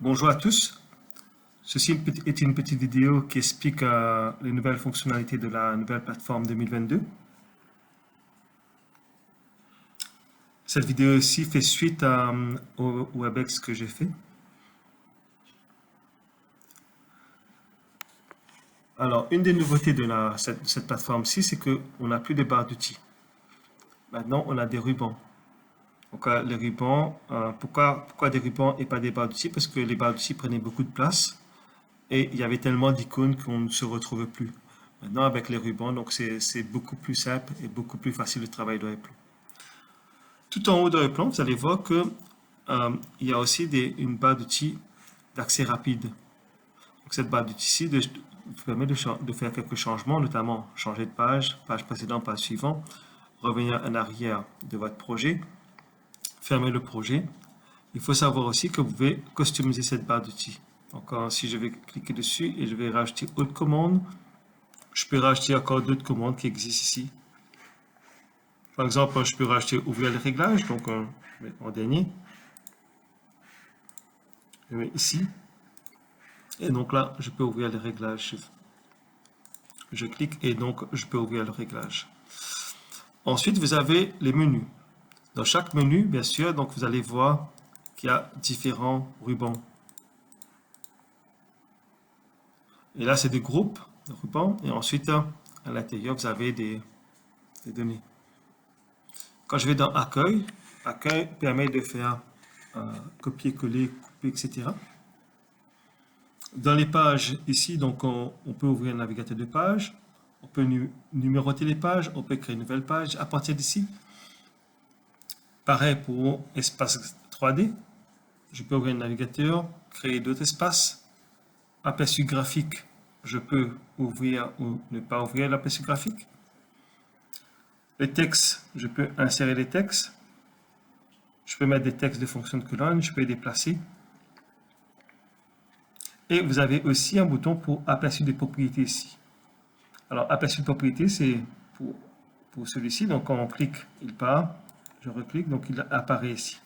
Bonjour à tous. Ceci est une petite vidéo qui explique les nouvelles fonctionnalités de la nouvelle plateforme 2022. Cette vidéo-ci fait suite au WebEx que j'ai fait. Alors, une des nouveautés de cette plateforme-ci, c'est qu'on n'a plus de barres d'outils. Maintenant, on a des rubans. Donc, les rubans, pourquoi des rubans et pas des barres d'outils? Parce que les barres d'outils prenaient beaucoup de place et il y avait tellement d'icônes qu'on ne se retrouve plus. Maintenant, avec les rubans, donc c'est beaucoup plus simple et beaucoup plus facile de travailler dans les plans. Tout en haut dans le plan, vous allez voir que il y a aussi une barre d'outils d'accès rapide. Donc, cette barre d'outils-ci vous permet de faire quelques changements, notamment changer de page précédente, page suivante, revenir en arrière de votre projet, fermer le projet. Il faut savoir aussi que vous pouvez customiser cette barre d'outils. Donc, si je vais cliquer dessus et je vais rajouter autre commande, je peux rajouter encore d'autres commandes qui existent ici. Par exemple, je peux rajouter ouvrir les réglages, donc en dernier. Je mets ici. Et donc là, je peux ouvrir les réglages. Je clique et donc je peux ouvrir le réglage. Ensuite, vous avez les menus. Dans chaque menu, bien sûr, donc vous allez voir qu'il y a différents rubans. Et là, c'est des groupes de rubans. Et ensuite, à l'intérieur, vous avez des données. Quand je vais dans Accueil, Accueil permet de faire copier-coller, couper, etc. Dans les pages, ici, donc on peut ouvrir un navigateur de pages, on peut numéroter les pages, on peut créer une nouvelle page à partir d'ici. Pareil pour espace 3D, je peux ouvrir un navigateur, créer d'autres espaces. Aperçu graphique, je peux ouvrir ou ne pas ouvrir l'aperçu graphique. Les textes, je peux insérer les textes. Je peux mettre des textes de fonction de colonne, je peux les déplacer. Et vous avez aussi un bouton pour aperçu des propriétés ici. Alors, aperçu de propriété, c'est pour celui-ci. Donc, quand on clique, il part. Je reclique, donc il apparaît ici.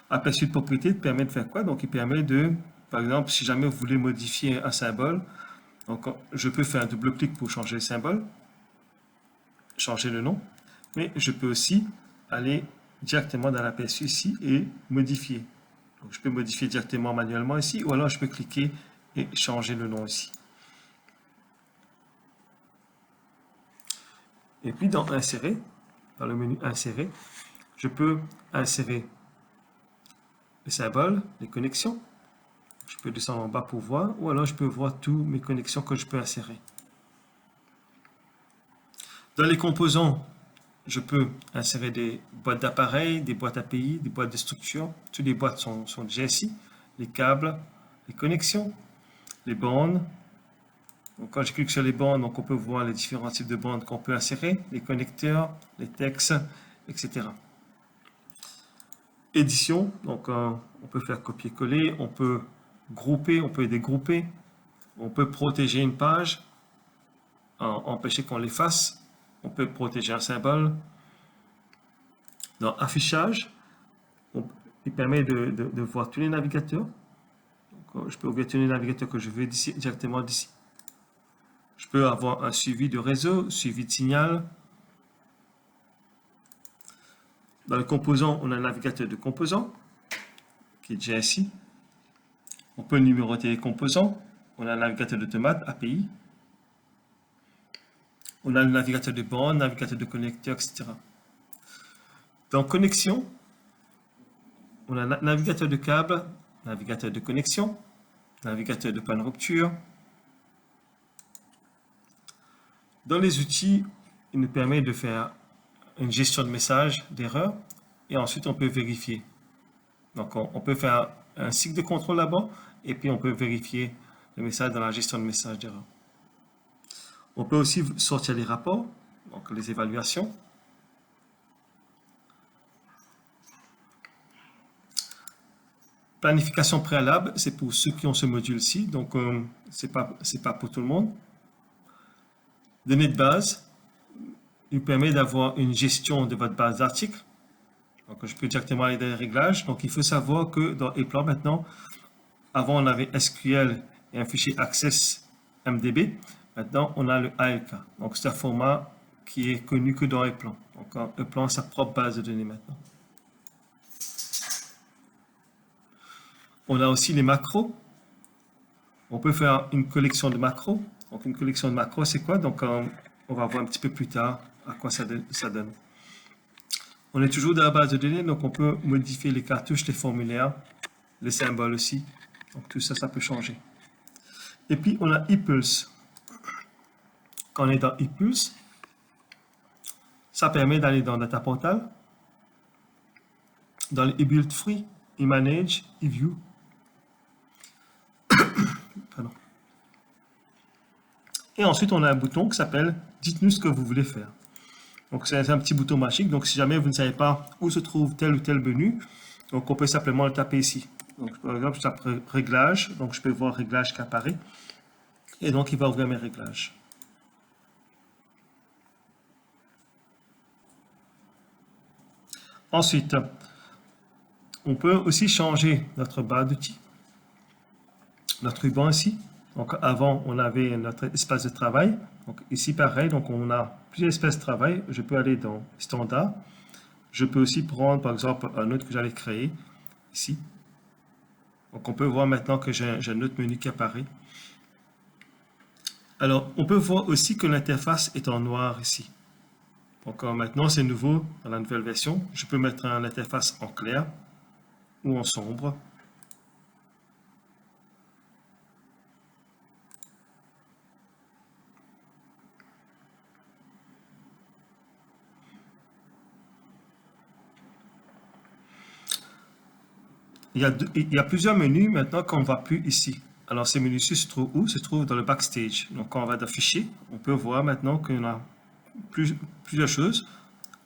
Aperçu de propriété permet de faire quoi? Donc, il permet de, par exemple, si jamais vous voulez modifier un symbole, donc je peux faire un double-clic pour changer le symbole, changer le nom, mais je peux aussi aller directement dans l'aperçu ici et modifier. Donc, je peux modifier directement manuellement ici, ou alors je peux cliquer et changer le nom ici. Et puis dans Insérer, dans le menu Insérer, je peux insérer les symboles, les connexions. Je peux descendre en bas pour voir, ou alors je peux voir toutes mes connexions que je peux insérer. Dans les composants, je peux insérer des boîtes d'appareils, des boîtes API, des boîtes de structure. Toutes les boîtes sont déjà ici. Les câbles, les connexions, les bandes. Donc, quand je clique sur les bandes, donc on peut voir les différents types de bandes qu'on peut insérer, les connecteurs, les textes, etc. Édition, donc on peut faire copier-coller, on peut grouper, on peut dégrouper, on peut protéger une page, empêcher qu'on l'efface, on peut protéger un symbole. Dans Affichage, il permet de voir tous les navigateurs. Donc, je peux ouvrir tous les navigateurs que je veux directement d'ici. Je peux avoir un suivi de réseau, suivi de signal. Dans le composant, on a un navigateur de composants, qui est déjà ici. On peut numéroter les composants. On a un navigateur d'automate, API. On a le navigateur de bornes, navigateur de connecteurs, etc. Dans connexion, on a un navigateur de câbles, navigateur de connexion, navigateur de panne rupture. Dans les outils, il nous permet de faire une gestion de messages d'erreur et ensuite on peut vérifier. Donc on peut faire un cycle de contrôle là-bas et puis on peut vérifier le message dans la gestion de messages d'erreur. On peut aussi sortir les rapports, donc les évaluations. Planification préalable, c'est pour ceux qui ont ce module-ci, donc c'est pas pour tout le monde. Données de base, il permet d'avoir une gestion de votre base d'articles. Donc je peux directement aller dans les réglages. Donc il faut savoir que dans les plans maintenant, avant, on avait SQL et un fichier Access MDB. Maintenant, on a le ALK. Donc, c'est un format qui est connu que dans ePlan. Donc, ePlan a sa propre base de données maintenant. On a aussi les macros. On peut faire une collection de macros. Donc, une collection de macros, c'est quoi? Donc, on va voir un petit peu plus tard à quoi ça donne. On est toujours dans la base de données, donc on peut modifier les cartouches, les formulaires, les symboles aussi. Donc, tout ça, ça peut changer. Et puis, on a ePulse. Quand on est dans ePulse, ça permet d'aller dans Data Portal, dans les eBuild Free, eManage, eView. Pardon. Et ensuite, on a un bouton qui s'appelle « Dites-nous ce que vous voulez faire ». Donc, c'est un petit bouton magique. Donc, si jamais vous ne savez pas où se trouve tel ou tel menu, donc on peut simplement le taper ici. Donc, par exemple, je tape « Réglages ». Donc, je peux voir « Réglages » qui apparaît. Et donc, il va ouvrir mes réglages. Ensuite, on peut aussi changer notre barre d'outils, notre ruban ici. Donc avant, on avait notre espace de travail. Donc ici, pareil, donc on a plusieurs espaces de travail. Je peux aller dans Standard. Je peux aussi prendre, par exemple, un autre que j'allais créer ici. Donc on peut voir maintenant que j'ai un autre menu qui apparaît. Alors, on peut voir aussi que l'interface est en noir ici. Donc maintenant, c'est nouveau dans la nouvelle version. Je peux mettre une interface en clair ou en sombre. Il y a plusieurs menus maintenant qu'on ne voit plus ici. Alors ces menus-ci se trouvent où? Se trouvent dans le backstage. Donc quand on va dans Fichier, on peut voir maintenant qu'on a plusieurs choses.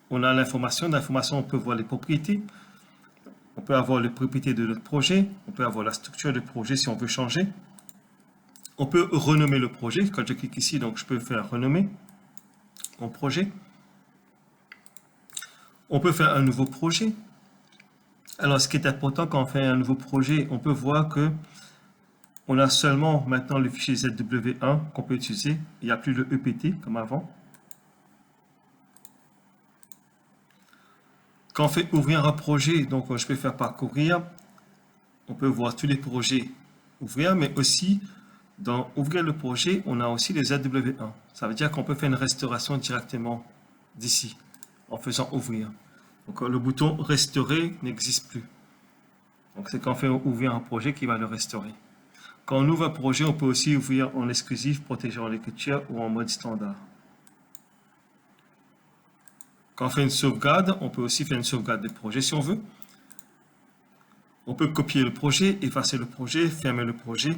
On a l'information. D'information, on peut voir les propriétés. On peut avoir les propriétés de notre projet. On peut avoir la structure du projet si on veut changer. On peut renommer le projet. Quand je clique ici, donc je peux faire renommer mon projet. On peut faire un nouveau projet. Alors, ce qui est important quand on fait un nouveau projet, on peut voir que on a seulement maintenant le fichier ZW1 qu'on peut utiliser. Il n'y a plus le EPT comme avant. Quand on fait ouvrir un projet, donc je peux faire parcourir. On peut voir tous les projets ouvrir, mais aussi dans ouvrir le projet, on a aussi les ZW1. Ça veut dire qu'on peut faire une restauration directement d'ici en faisant ouvrir. Donc le bouton restaurer n'existe plus. Donc c'est quand on fait ouvrir un projet qui va le restaurer. Quand on ouvre un projet, on peut aussi ouvrir en exclusif, protégeant l'écriture ou en mode standard. Quand on fait une sauvegarde, on peut aussi faire une sauvegarde de projet si on veut. On peut copier le projet, effacer le projet, fermer le projet.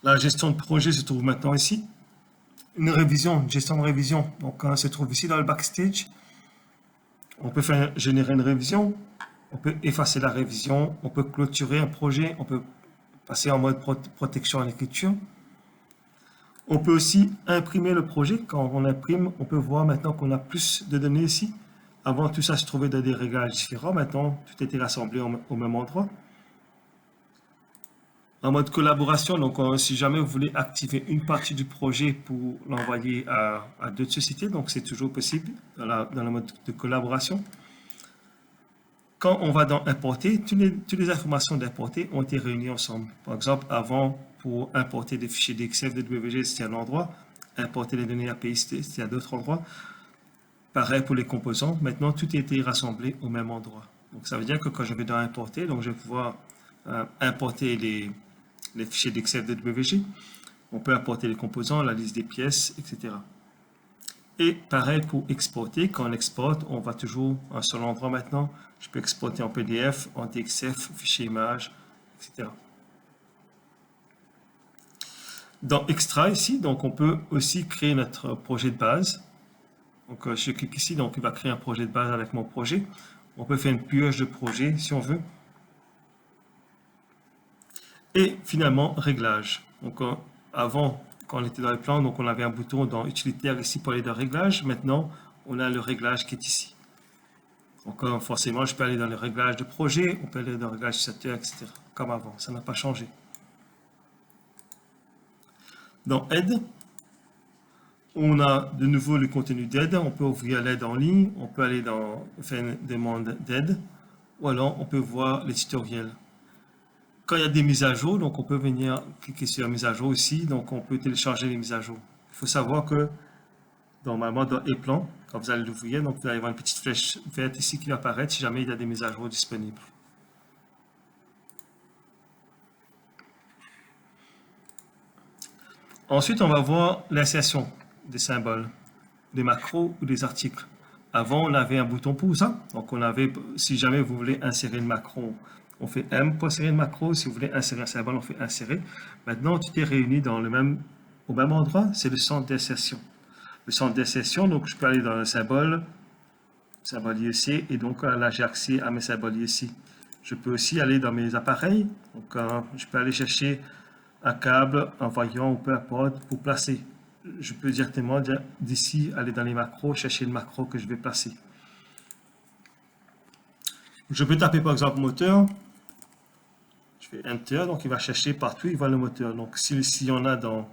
La gestion de projet se trouve maintenant ici. Une révision, une gestion de révision, donc se trouve ici dans le backstage. On peut générer une révision, on peut effacer la révision, on peut clôturer un projet, on peut passer en mode protection à l'écriture. On peut aussi imprimer le projet. Quand on imprime, on peut voir maintenant qu'on a plus de données ici. Avant, tout ça se trouvait dans des réglages différents. Maintenant, tout était rassemblé au même endroit. En mode collaboration, donc si jamais vous voulez activer une partie du projet pour l'envoyer à d'autres sociétés, donc c'est toujours possible dans le mode de collaboration. Quand on va dans importer, toutes les informations d'importer ont été réunies ensemble. Par exemple, avant, pour importer des fichiers d'Excel, de WG, c'était à un endroit. Importer les données API, c'était à d'autres endroits. Pareil pour les composants. Maintenant, tout a été rassemblé au même endroit. Donc, ça veut dire que quand je vais dans importer, donc je vais pouvoir importer les fichiers d'Excel, de WG. On peut importer les composants, la liste des pièces, etc. Et pareil pour exporter. Quand on exporte, on va toujours à un seul endroit maintenant. Je peux exporter en PDF, en TXF, fichier image, etc. Dans Extra ici, donc on peut aussi créer notre projet de base. Donc je clique ici, donc il va créer un projet de base avec mon projet. On peut faire une pioche de projet si on veut. Et finalement, réglage. Donc avant, quand on était dans les plans, donc on avait un bouton dans utilitaire ici pour aller dans réglage. Maintenant, on a le réglage qui est ici. Donc, forcément, je peux aller dans les réglages de projet, on peut aller dans les réglages utilisateur, etc. Comme avant, ça n'a pas changé. Dans Aide, on a de nouveau le contenu d'aide. On peut ouvrir l'aide en ligne, on peut aller dans faire une demande d'aide, ou alors on peut voir les tutoriels. Quand il y a des mises à jour, donc on peut venir cliquer sur la mise à jour ici, donc on peut télécharger les mises à jour. Il faut savoir que normalement dans e-plan, quand vous allez l'ouvrir, donc vous allez avoir une petite flèche verte ici qui va apparaître si jamais il y a des mises à jour disponibles. Ensuite, on va voir l'insertion des symboles, des macros ou des articles. Avant, on avait un bouton pour ça. Donc, on avait, si jamais vous voulez insérer une macro, on fait M pour insérer une macro. Si vous voulez insérer un symbole, on fait insérer. Maintenant, tout est réuni dans au même endroit. C'est le centre d'insertion. Le centre d'insertion, donc je peux aller dans le symbole IEC, et donc là, j'ai accès à mes symboles ici. Je peux aussi aller dans mes appareils. Donc, je peux aller chercher un câble, un voyant ou peu importe pour placer. Je peux directement d'ici aller dans les macros, chercher le macro que je vais placer. Je peux taper par exemple moteur. Je fais Enter, donc il va chercher partout, il voit le moteur. Donc s'il y en a dans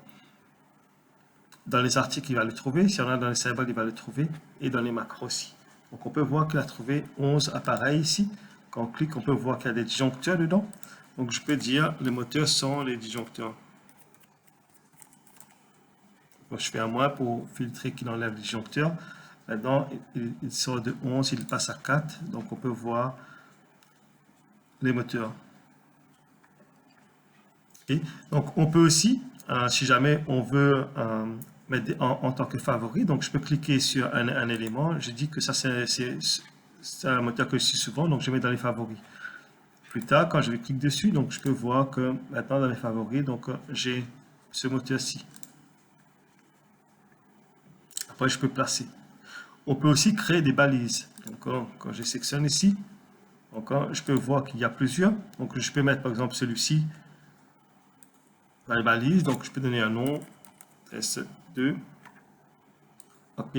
les articles, il va le trouver. S'il y en a dans les symboles, il va le trouver. Et dans les macros aussi. Donc on peut voir qu'il a trouvé 11 appareils ici. Quand on clique, on peut voir qu'il y a des disjoncteurs dedans. Donc je peux dire les moteurs sont les disjoncteurs. Donc, je fais un moins pour filtrer qu'il enlève les disjoncteurs. Maintenant, il sort de 11, il passe à 4. Donc on peut voir les moteurs. Okay. Donc on peut aussi, si jamais on veut mettre en tant que favori, donc je peux cliquer sur un élément. Je dis que ça c'est un moteur que je suis souvent, donc je mets dans les favoris. Plus tard, quand je vais cliquer dessus, donc je peux voir que maintenant dans les favoris, donc j'ai ce moteur-ci. Après, je peux placer. On peut aussi créer des balises. Donc, quand je sélectionne ici, encore, je peux voir qu'il y a plusieurs. Donc, je peux mettre par exemple celui-ci dans les balises. Donc, je peux donner un nom, S2. OK.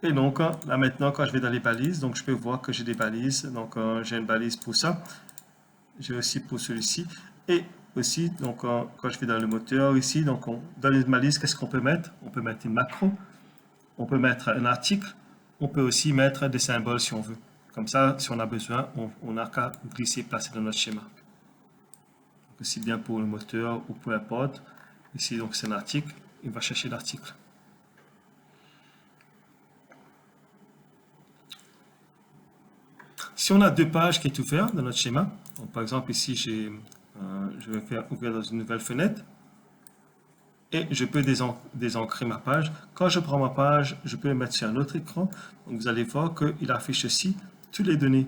Et donc, là maintenant, quand je vais dans les balises, donc je peux voir que j'ai des balises. Donc, j'ai une balise pour ça. J'ai aussi pour celui-ci. Et aussi, donc, quand je vais dans le moteur ici, donc, dans les balises, qu'est-ce qu'on peut mettre? On peut mettre une macro. On peut mettre un article. On peut aussi mettre des symboles si on veut. Comme ça, si on a besoin, on n'a qu'à glisser, placer dans notre schéma. Donc, aussi bien pour le moteur ou peu importe. Ici, donc, c'est un article. Il va chercher l'article. Si on a deux pages qui est ouvertes dans notre schéma, donc, par exemple, ici, je vais faire ouvrir dans une nouvelle fenêtre. Et je peux désancrer ma page. Quand je prends ma page, je peux le mettre sur un autre écran. Donc, vous allez voir qu'il affiche ici toutes les données.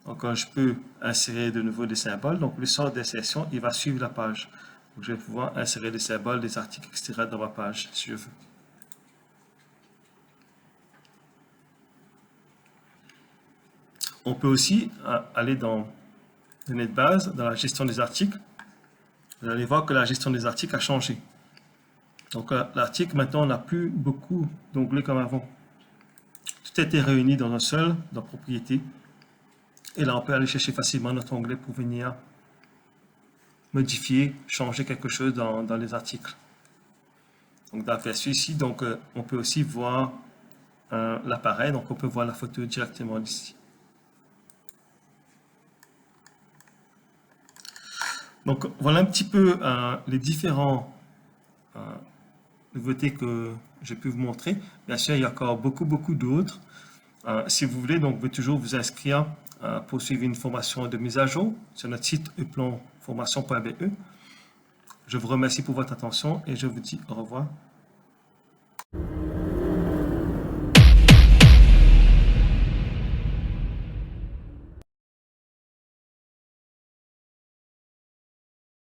Donc, je peux insérer de nouveau des symboles. Donc, le sort d'insertion, il va suivre la page. Donc, je vais pouvoir insérer des symboles, des articles, etc. dans ma page, si je veux. On peut aussi aller dans données de base, dans la gestion des articles. Vous allez voir que la gestion des articles a changé. Donc, l'article, maintenant, on n'a plus beaucoup d'onglets comme avant. Tout a été réuni dans un seul, dans Propriétés. Et là, on peut aller chercher facilement notre onglet pour venir modifier, changer quelque chose dans les articles. Donc, dans la version ici, donc, on peut aussi voir l'appareil. Donc, on peut voir la photo directement d'ici. Donc, voilà un petit peu les différents nouveautés que j'ai pu vous montrer. Bien sûr, il y a encore beaucoup d'autres. Si vous voulez, donc, vous pouvez toujours vous inscrire pour suivre une formation de mise à jour sur notre site eplanformation.be. Je vous remercie pour votre attention et je vous dis au revoir.